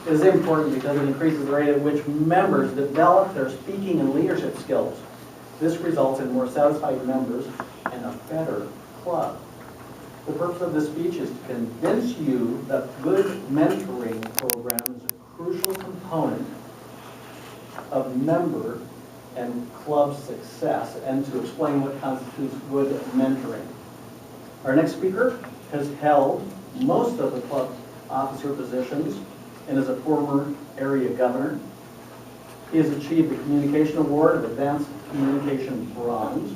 is important because it increases the rate at which members develop their speaking and leadership skills. This results in more satisfied members and a better club. The purpose of this speech is to convince you that good mentoring program is a crucial component of member and club success, and to explain what constitutes good mentoring. Our next speaker has held most of the club officer positions and is a former area governor. He has achieved the Communication Award of Advanced Communication Bronze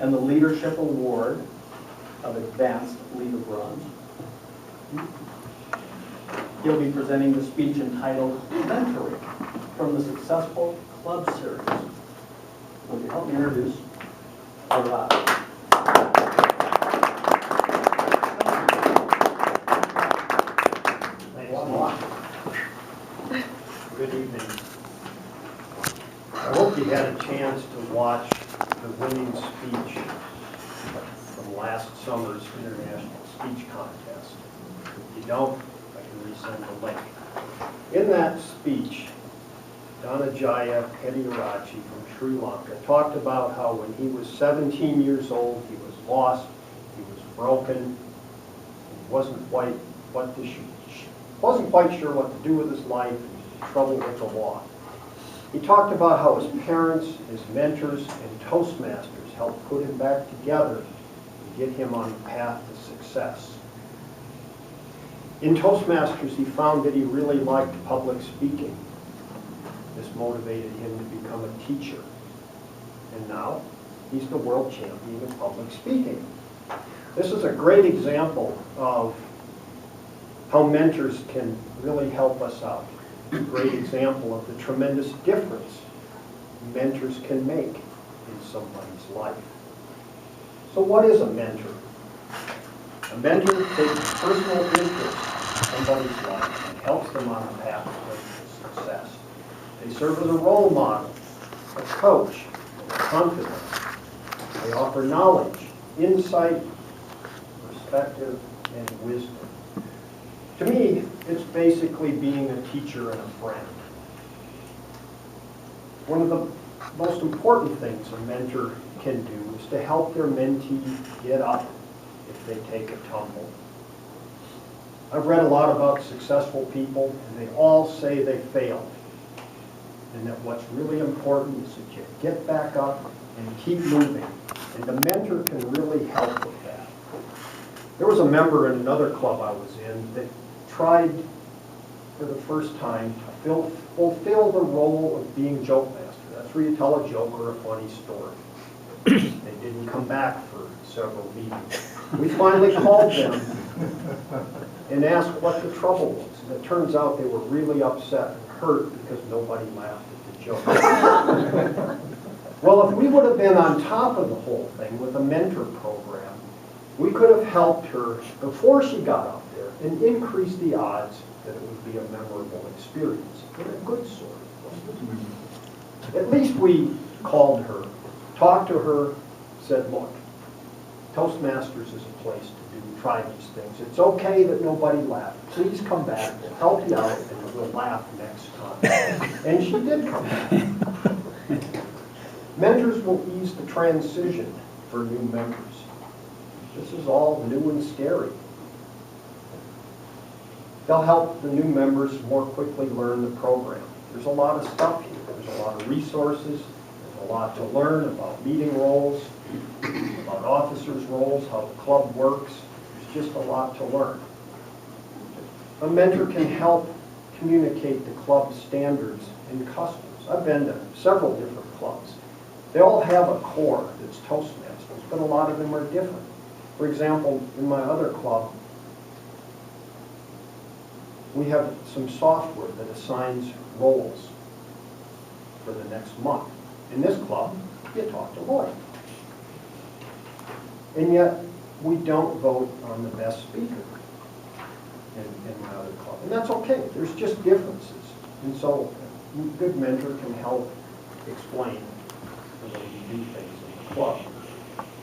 and the Leadership Award of Advanced Leader Bronze. He'll be presenting the speech entitled Mentoring from the Successful Club Series. Will you help me introduce Rob? Good evening. I hope you had a chance to watch the winning speech from last summer's International Speech Contest. If you don't, I can resend the link. In that speech, Dhananjaya Hettiarachchi from Sri Lanka talked about how when he was 17 years old, he was lost, he was broken, he wasn't quite sure what to do with his life, trouble with the law. He talked about how his parents, his mentors, and Toastmasters helped put him back together and get him on the path to success. In Toastmasters, he found that he really liked public speaking. This motivated him to become a teacher. And now, he's the world champion in public speaking. This is a great example of how mentors can really help us out. A great example of the tremendous difference mentors can make in somebody's life. So what is a mentor? A mentor takes personal interest in somebody's life and helps them on a path to success. They serve as a role model, a coach, a confidant. They offer knowledge, insight, perspective, and wisdom. To me, it's basically being a teacher and a friend. One of the most important things a mentor can do is to help their mentee get up if they take a tumble. I've read a lot about successful people, and they all say they failed. And that what's really important is that you get back up and keep moving. And the mentor can really help with that. There was a member in another club I was in that tried for the first time to fulfill the role of being joke master. That's where you tell a joke or a funny story. They didn't come back for several meetings. We finally called them and asked what the trouble was. And it turns out they were really upset and hurt because nobody laughed at the joke. Well, if we would have been on top of the whole thing with a mentor program, we could have helped her before she got up there and increase the odds that it would be a memorable experience, in a good sort of way. At least we called her, talked to her, said, look, Toastmasters is a place to try these things. It's okay that nobody laughed. Please come back, we'll help you out, and we'll laugh next time. And she did come back. Mentors will ease the transition for new members. This is all new and scary. They'll help the new members more quickly learn the program. There's a lot of stuff here. There's a lot of resources. There's a lot to learn about meeting roles, about officers' roles, how the club works. There's just a lot to learn. A mentor can help communicate the club standards and customs. I've been to several different clubs. They all have a core that's Toastmasters, but a lot of them are different. For example, in my other club, we have some software that assigns roles for the next month. In this club, you talk to Lloyd. And yet, we don't vote on the best speaker in my other club. And that's okay. There's just differences. And so a good mentor can help explain the way you do things in the club.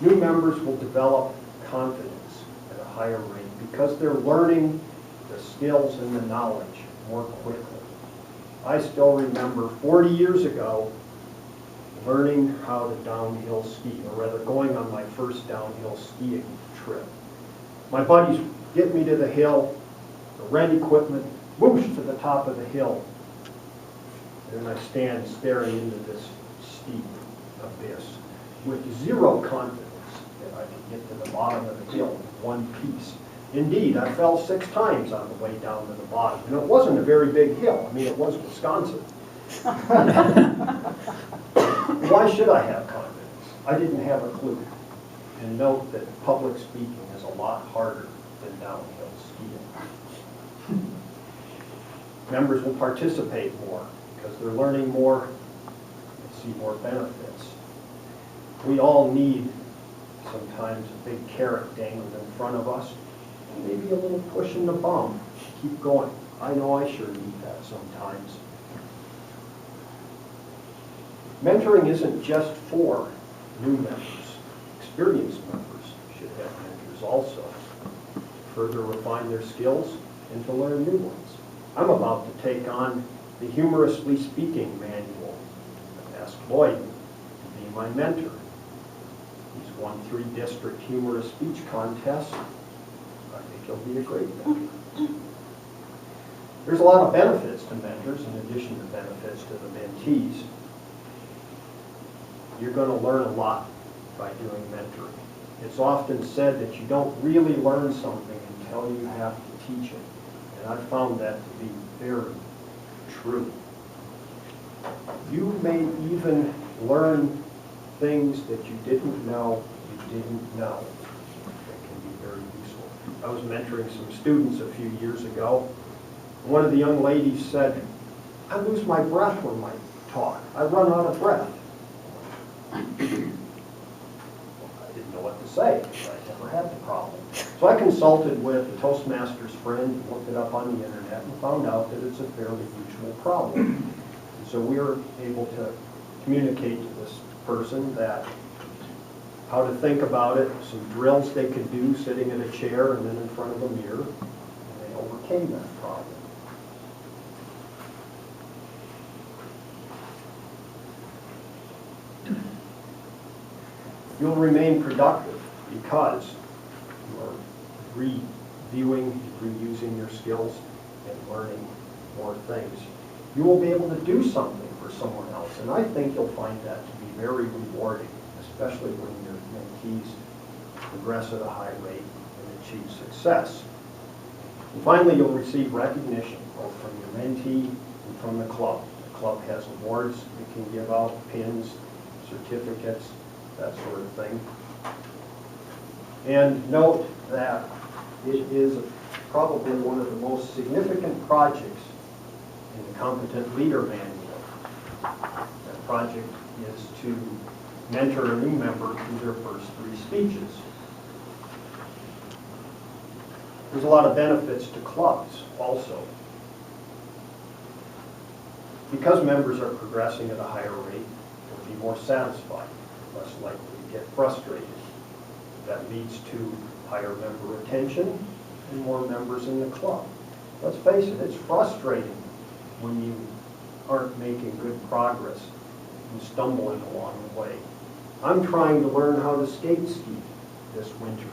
New members will develop confidence at a higher rate because they're learning the skills and the knowledge more quickly. I still remember 40 years ago learning how to downhill ski, or rather going on my first downhill skiing trip. My buddies get me to the hill, the rent equipment, whoosh to the top of the hill, and I stand staring into this steep abyss with zero confidence that I could get to the bottom of the hill in one piece. Indeed, I fell 6 times on the way down to the bottom, and it wasn't a very big hill. I mean, it was Wisconsin. Why should I have confidence? I didn't have a clue. And note that public speaking is a lot harder than downhill skiing. Members will participate more because they're learning more and see more benefits. We all need sometimes a big carrot dangled in front of us, and maybe a little push in the bum to keep going. I know I sure need that sometimes. Mentoring isn't just for new members. Experienced members should have mentors also, to further refine their skills and to learn new ones. I'm about to take on the Humorously Speaking manual. I asked Lloyd to be my mentor. He's won 3 district humorous speech contests. I think he'll be a great mentor. There's a lot of benefits to mentors in addition to benefits to the mentees. You're going to learn a lot by doing mentoring. It's often said that you don't really learn something until you have to teach it. And I've found that to be very true. You may even learn things that you didn't know you didn't know. That can be very useful. I was mentoring some students a few years ago. One of the young ladies said, I lose my breath when I talk. I run out of breath. I didn't know what to say, because I never had the problem. So I consulted with a Toastmasters friend, looked it up on the internet, and found out that it's a fairly usual problem. And so we were able to communicate to this person that how to think about it, some drills they could do sitting in a chair and then in front of a mirror, and they overcame that problem. You'll remain productive because you are reviewing, reusing your skills, and learning more things. You will be able to do something for someone else, and I think you'll find that to be very rewarding, especially when your mentees progress at a high rate and achieve success. And finally, you'll receive recognition, both from your mentee and from the club. The club has awards it can give out, pins, certificates, that sort of thing. And note that it is probably one of the most significant projects in the Competent Leader Manual. That project is to mentor a new member through their first 3 speeches. There's a lot of benefits to clubs also. Because members are progressing at a higher rate, they'll be more satisfied, less likely to get frustrated. That leads to higher member retention and more members in the club. Let's face it, it's frustrating when you aren't making good progress and stumbling along the way. I'm trying to learn how to skate ski this winter.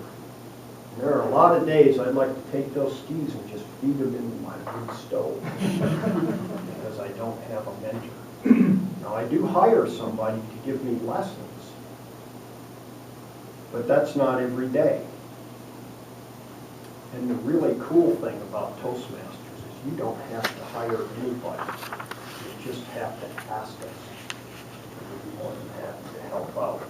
And there are a lot of days I'd like to take those skis and just feed them into my wood stove because I don't have a mentor. Now I do hire somebody to give me lessons, but that's not every day. And the really cool thing about Toastmasters is you don't have to hire anybody. You just have to ask us. We'd be more than happy to help out.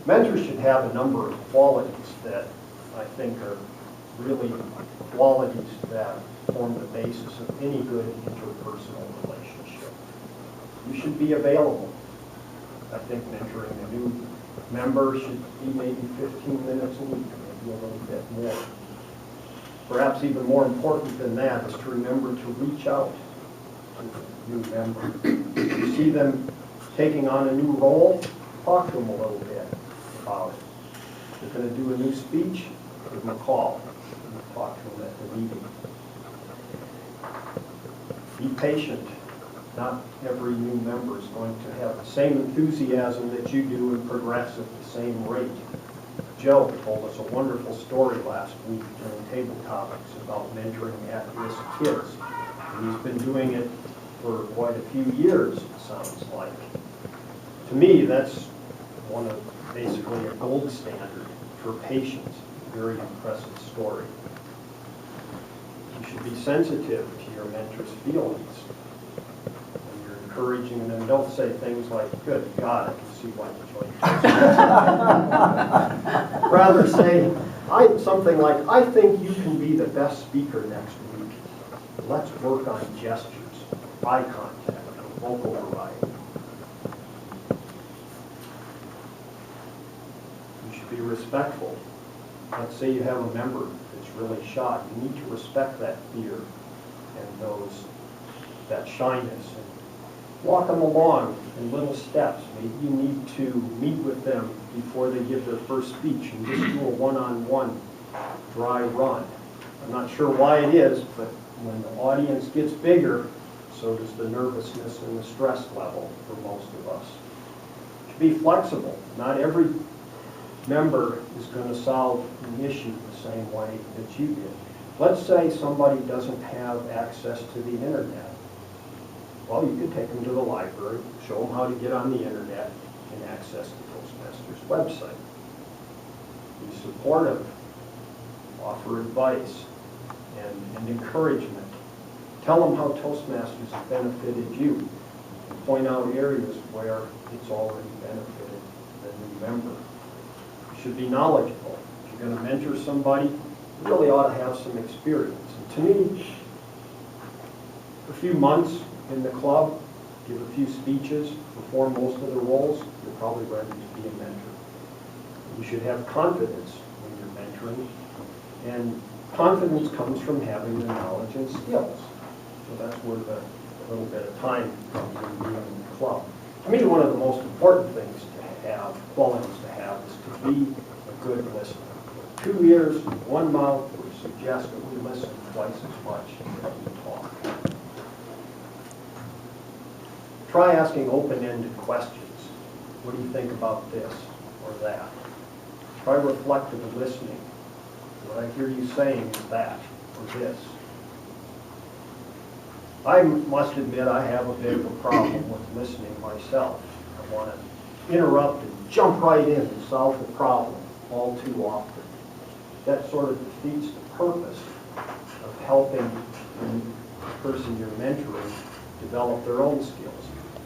Mentors should have a number of qualities that I think are really qualities that form the basis of any good interpersonal relationship. You should be available. I think mentoring a new member should be maybe 15 minutes a week, maybe a little bit more. Perhaps even more important than that is to remember to reach out to the new member. If you see them taking on a new role, talk to them a little bit about it. If they're going to do a new speech, give them a call and talk to them at the meeting. Be patient. Not every new member is going to have the same enthusiasm that you do and progress at the same rate. Joe told us a wonderful story last week during Table Topics about mentoring at-risk kids. And he's been doing it for quite a few years, it sounds like. To me, that's one of basically a gold standard for patience. Very impressive story. You should be sensitive to your mentor's feelings. When you're encouraging them, don't say things like, good God, I can see why you joined. Rather say something like, I think you can be the best speaker next week. Let's work on gestures, eye contact, and vocal variety. You should be respectful. Let's say you have a member that's really shy. You need to respect that fear and that shyness. And walk them along in little steps. Maybe you need to meet with them before they give their first speech and just do a one-on-one dry run. I'm not sure why it is, but when the audience gets bigger, so does the nervousness and the stress level for most of us. You should be flexible. Not every member is going to solve an issue the same way that you did. Let's say somebody doesn't have access to the internet. Well, you could take them to the library, show them how to get on the internet and access the Toastmasters website. Be supportive, offer advice and encouragement. Tell them how Toastmasters has benefited you. And point out areas where it's already benefited the new member. You should be knowledgeable. If you're going to mentor somebody, you really ought to have some experience. And to me, a few months in the club, give a few speeches, perform most of the roles, you're probably ready to be a mentor. You should have confidence when you're mentoring, and confidence comes from having the knowledge and skills. So that's where the little bit of time comes in being in the club. To me, one of the most important things to have, qualities to have, is to be a good listener. 2 ears, 1 mouth would suggest that we listen twice as much as we talk. Try asking open-ended questions. What do you think about this or that? Try reflective listening. What I hear you saying is that or this. I must admit I have a bit of a problem with listening myself. I want to interrupt and jump right in and solve the problem all too often. That sort of defeats the purpose of helping the person you're mentoring develop their own skills.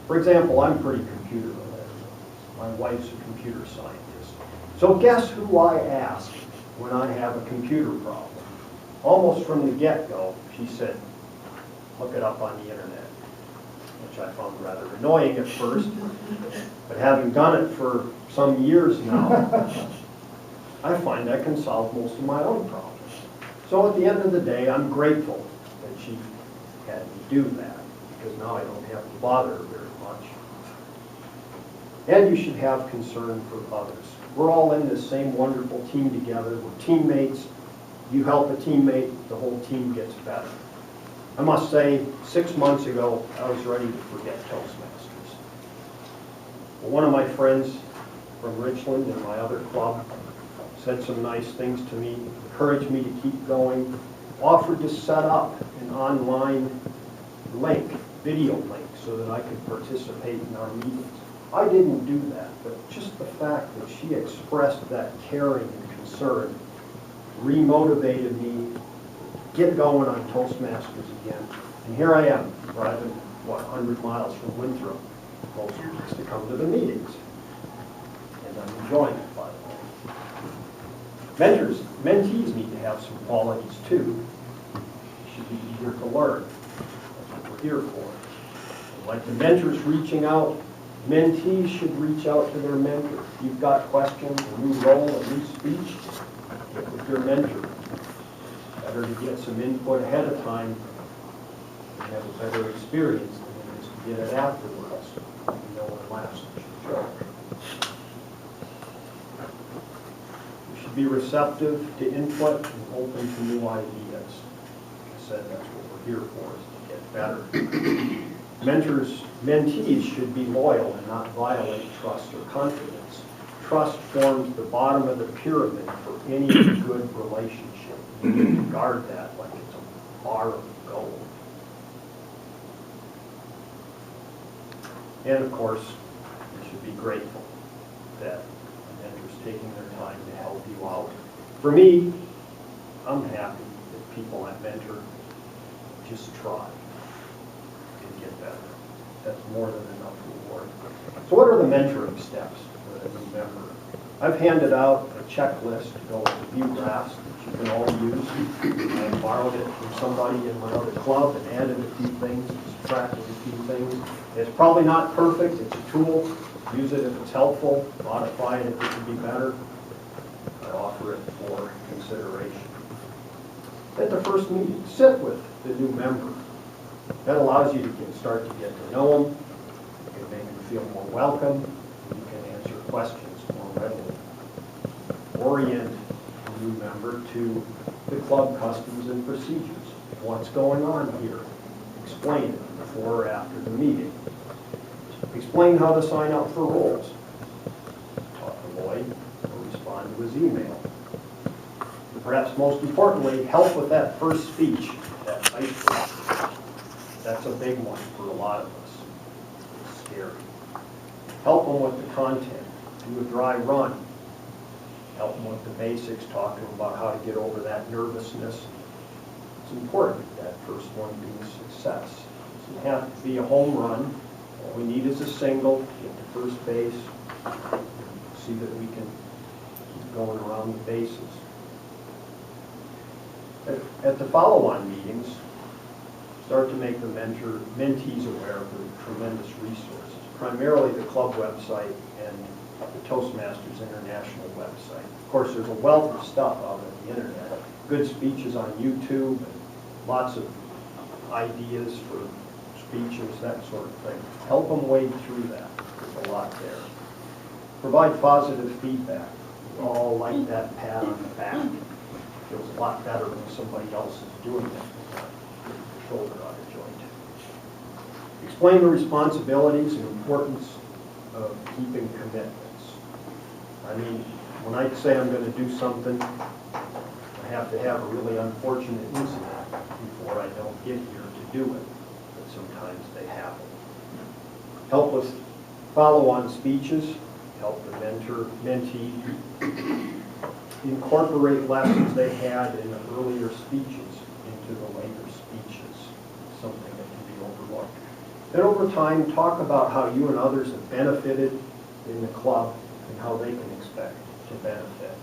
For example, I'm pretty computer literate. My wife's a computer scientist. So guess who I ask when I have a computer problem? Almost from the get-go, she said, look it up on the internet, which I found rather annoying at first. But having done it for some years now, I find I can solve most of my own problems. So at the end of the day, I'm grateful that she had me do that, because now I don't have to bother her very much. And you should have concern for others. We're all in this same wonderful team together. We're teammates. You help a teammate, the whole team gets better. I must say, 6 months ago, I was ready to forget Toastmasters. Well, one of my friends from Richland and my other club said some nice things to me, encouraged me to keep going, offered to set up an online link, video link, so that I could participate in our meetings. I didn't do that, but just the fact that she expressed that caring and concern remotivated me to get going on Toastmasters again. And here I am, driving, 100 miles from Winthrop most weeks to come to the meetings. And I'm enjoying it, by the way. Mentees need to have some qualities too. They should be eager to learn. That's what we're here for. And like the mentors reaching out, mentees should reach out to their mentor. If you've got questions, a new role, a new speech, get with your mentor. Better to get some input ahead of time and have a better experience than it is to get it afterwards. You know what lasts should show. You should be receptive to input and open to new ideas. Like I said, that's what we're here for, is to get better. Mentees should be loyal and not violate trust or confidence. Trust forms the bottom of the pyramid for any good relationship. You need to guard that like it's a bar of gold. And of course, you should be grateful that a mentor's taking their time to help you out. For me, I'm happy that people I mentor just try and get better. That's more than enough reward. So what are the mentoring steps for a new member? I've handed out a checklist to go with the view graphs that you can all use. I borrowed it from somebody in my other club and added a few things, subtracted a few things. It's probably not perfect. It's a tool. Use it if it's helpful. Modify it if it can be better. I offer it for consideration. At the first meeting, sit with the new member. That allows you to start to get to know them. You can make them feel more welcome. You can answer questions more readily. Orient a new member to the club customs and procedures. What's going on here? Explain it before or after the meeting. Explain how to sign up for roles. Talk to Lloyd or respond to his email. And perhaps most importantly, help with that first speech, that icebreaker. That's a big one for a lot of us. It's scary. Help them with the content. Do a dry run. Help them with the basics. Talk to them about how to get over that nervousness. It's important that first one be a success. It doesn't have to be a home run. All we need is a single, get to first base, see that we can keep going around the bases. At the follow-on meetings, start to make the mentees aware of the tremendous resources, primarily the club website and the Toastmasters International website. Of course, there's a wealth of stuff out on the internet, good speeches on YouTube, and lots of ideas for speeches, that sort of thing. Help them wade through that. There's a lot there. Provide positive feedback. We all like that pat on the back. It feels a lot better when somebody else is doing it. Shoulder on a joint. Explain the responsibilities and importance of keeping commitments. I mean, when I say I'm going to do something, I have to have a really unfortunate incident before I don't get here to do it. But sometimes they happen. Help with follow-on speeches. Help the mentee incorporate lessons they had in the earlier speeches into the later speeches, something that can be overlooked. Then over time, talk about how you and others have benefited in the club and how they can expect to benefit.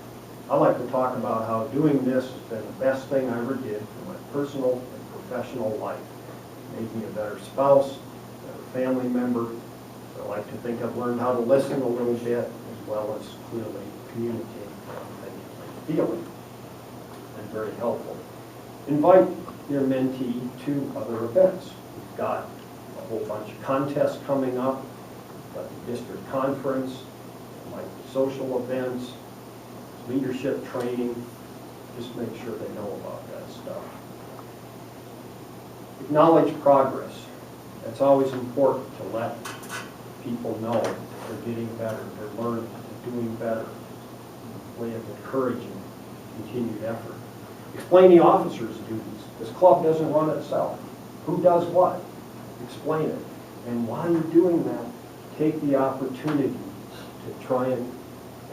I like to talk about how doing this has been the best thing I ever did for my personal and professional life. It made me a better spouse, a better family member. I like to think I've learned how to listen a little bit as well as clearly communicate what I'm thinking and feeling, and very helpful. Invite your mentee to other events. We've got a whole bunch of contests coming up. We've got the district conference, like social events, leadership training. Just make sure they know about that stuff. Acknowledge progress. That's always important to let people know that they're getting better, they're learning, they're doing better. A way of encouraging continued effort. Explain the officer's duties. This club doesn't run itself. Who does what? Explain it. And while you're doing that, take the opportunity to try and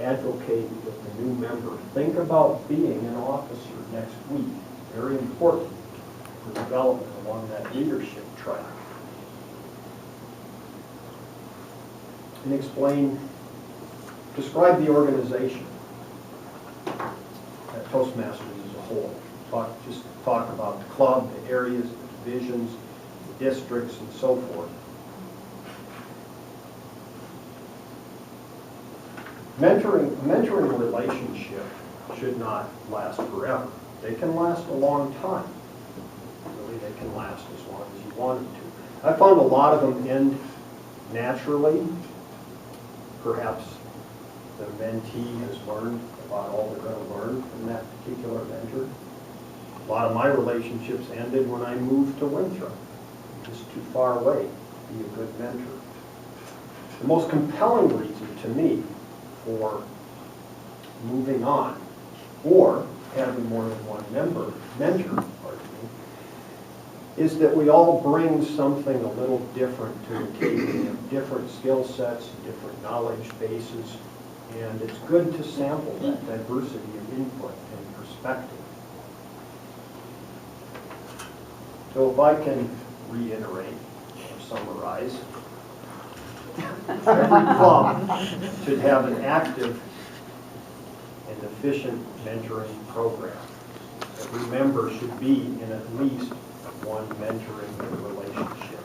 advocate with the new member. Think about being an officer next week. Very important for development along that leadership track. And describe the organization at Toastmasters as a whole. Just talk about the club, the areas, the divisions, the districts, and so forth. Mentoring relationship should not last forever. They can last a long time. Really, they can last as long as you want them to. I found a lot of them end naturally. Perhaps the mentee has learned about all they're going to learn from that particular mentor. A lot of my relationships ended when I moved to Winthrop. just too far away to be a good mentor. The most compelling reason to me for moving on or having more than one mentor, is that we all bring something a little different to the table. We have different skill sets, different knowledge bases, and it's good to sample that diversity of input and perspective. So if I can reiterate or summarize, every club should have an active and efficient mentoring program. Every member should be in at least one mentoring relationship.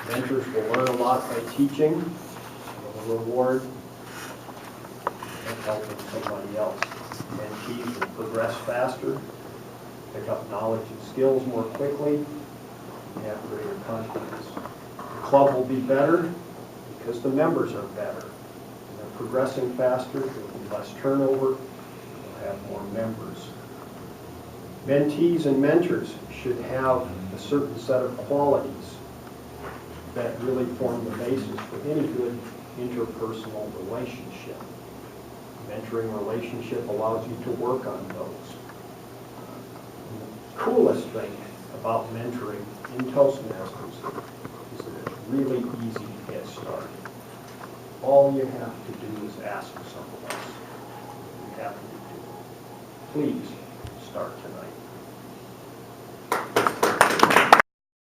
Mentors will learn a lot by teaching, will reward, and helping somebody else. Mentees will progress faster, pick up knowledge and skills more quickly, and have greater confidence. The club will be better because the members are better. And they're progressing faster, there will be less turnover, we'll have more members. Mentees and mentors should have a certain set of qualities that really form the basis for any good interpersonal relationship. Mentoring relationship allows you to work on those. The coolest thing about mentoring in Toastmasters is that it's really easy to get started. All you have to do is ask some of us. We're happy to do it. Please start tonight.